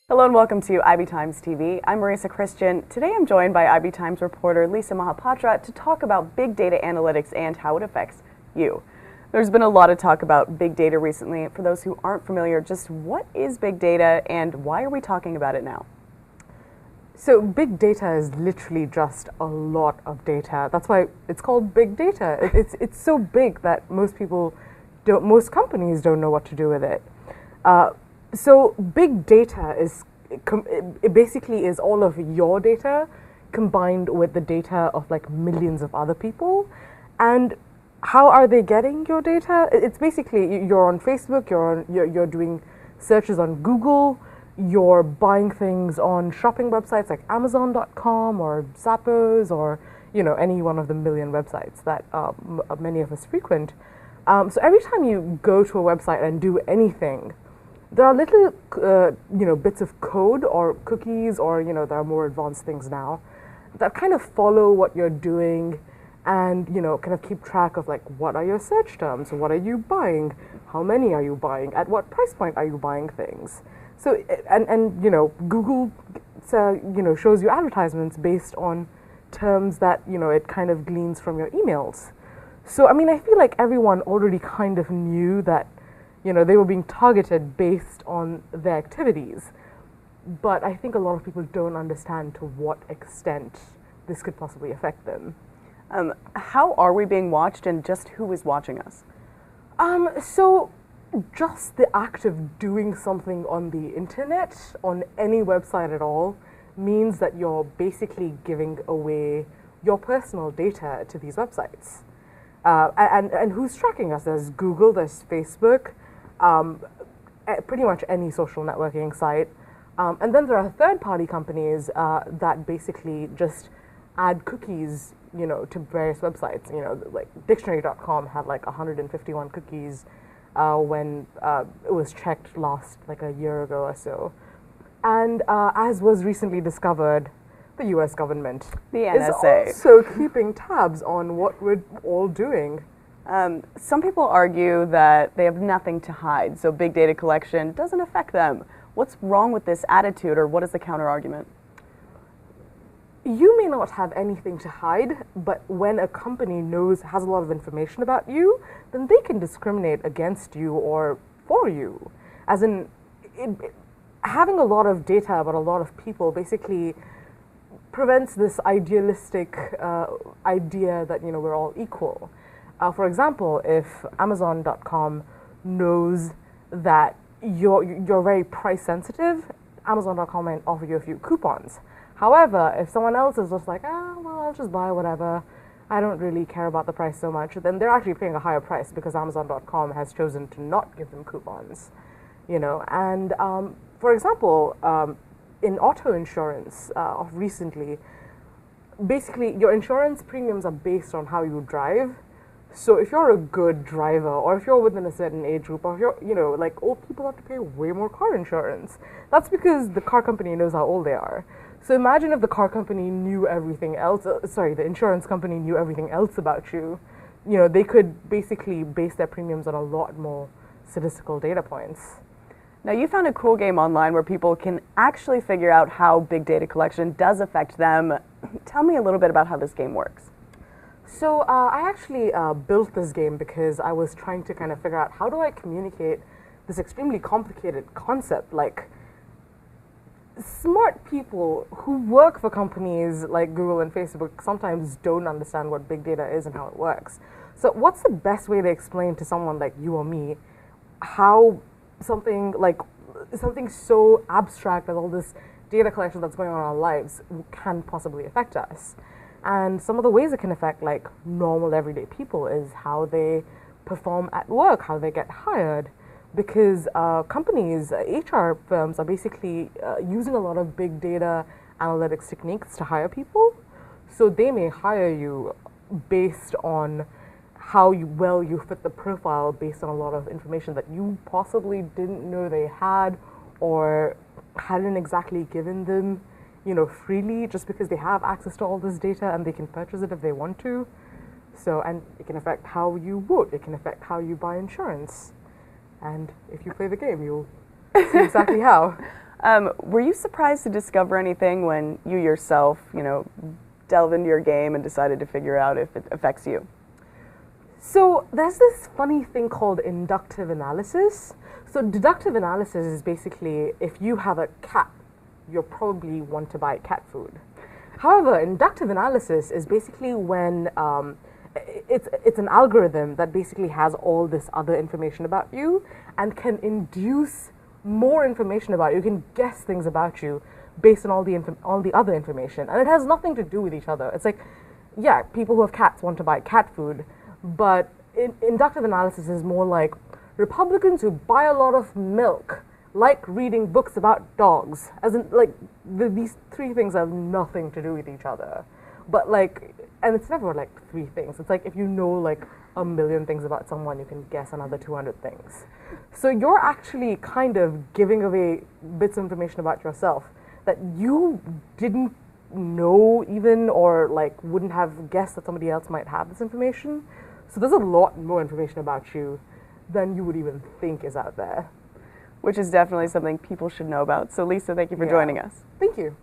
Hello and welcome to IB Times TV. I'm Marisa Christian. Today I'm joined by IB Times reporter Lisa Mahapatra to talk about big data analytics and how it affects you. There's been a lot of talk about big data recently. For those who aren't familiar, just what is big data and why are we talking about it now? So big data is literally just a lot of data. That's why it's called big data. It's so big that most companies don't know what to do with it. So big data it basically is all of your data combined with the data of like millions of other people. And how are they getting your data? It's basically you're on Facebook, you're doing searches on Google, you're buying things on shopping websites like Amazon.com or Zappos or any one of the million websites that many of us frequent. So every time you go to a website and do anything, there are little, bits of code or cookies or, there are more advanced things now that kind of follow what you're doing and, kind of keep track of like, what are your search terms? What are you buying? How many are you buying? At what price point are you buying things? So, and Google, shows you advertisements based on terms that, it kind of gleans from your emails. So, I feel like everyone already kind of knew that they were being targeted based on their activities. But I think a lot of people don't understand to what extent this could possibly affect them. How are we being watched and just who is watching us? So just the act of doing something on the internet, on any website at all, means that you're basically giving away your personal data to these websites. And who's tracking us? There's Google, there's Facebook, pretty much any social networking site. And then there are third-party companies that basically just add cookies, to various websites. Like dictionary.com had like 151 cookies when it was checked last like a year ago or so. And as was recently discovered, the US government the NSA is also keeping tabs on what we're all doing. Some people argue that they have nothing to hide, so big data collection doesn't affect them. What's wrong with this attitude, or what is the counter-argument? You may not have anything to hide, but when a company has a lot of information about you, then they can discriminate against you or for you. As in, having a lot of data about a lot of people basically prevents this idealistic idea that we're all equal. For example, if Amazon.com knows that you're very price sensitive, Amazon.com might offer you a few coupons. However, if someone else is just like, I'll just buy whatever, I don't really care about the price so much, then they're actually paying a higher price because Amazon.com has chosen to not give them coupons. And for example, in auto insurance of recently, basically your insurance premiums are based on how you drive. So if you're a good driver, or if you're within a certain age group, or if you're, like old people have to pay way more car insurance. That's because the car company knows how old they are. So imagine if the car company knew everything else, the insurance company knew everything else about you. They could basically base their premiums on a lot more statistical data points. Now, you found a cool game online where people can actually figure out how big data collection does affect them. Tell me a little bit about how this game works. So I actually built this game because I was trying to kind of figure out how do I communicate this extremely complicated concept. Like, smart people who work for companies like Google and Facebook sometimes don't understand what big data is and how it works. So what's the best way to explain to someone like you or me how something so abstract as all this data collection that's going on in our lives can possibly affect us? And some of the ways it can affect like normal everyday people is how they perform at work, how they get hired. Because companies, HR firms are basically using a lot of big data analytics techniques to hire people. So they may hire you based on how well you fit the profile based on a lot of information that you possibly didn't know they had or hadn't exactly given them, freely, just because they have access to all this data and they can purchase it if they want to. So, and it can affect how you vote, it can affect how you buy insurance. And if you play the game, you'll see exactly how. Were you surprised to discover anything when you yourself, delve into your game and decided to figure out if it affects you? So there's this funny thing called inductive analysis. So deductive analysis is basically if you have a cat, you'll probably want to buy cat food. However, inductive analysis is basically when it's an algorithm that basically has all this other information about you and can induce more information about you, can guess things about you based on all the other information, and it has nothing to do with each other. It's like, yeah, people who have cats want to buy cat food, but inductive analysis is more like Republicans who buy a lot of milk like reading books about dogs, as in like these three things have nothing to do with each other, but like, and it's never like three things. It's like if you know like a million things about someone, you can guess another 200 things. So you're actually kind of giving away bits of information about yourself that you didn't know even, or like wouldn't have guessed that somebody else might have this information. So there's a lot more information about you than you would even think is out there. Which is definitely something people should know about. So Lisa, thank you for joining us. Thank you.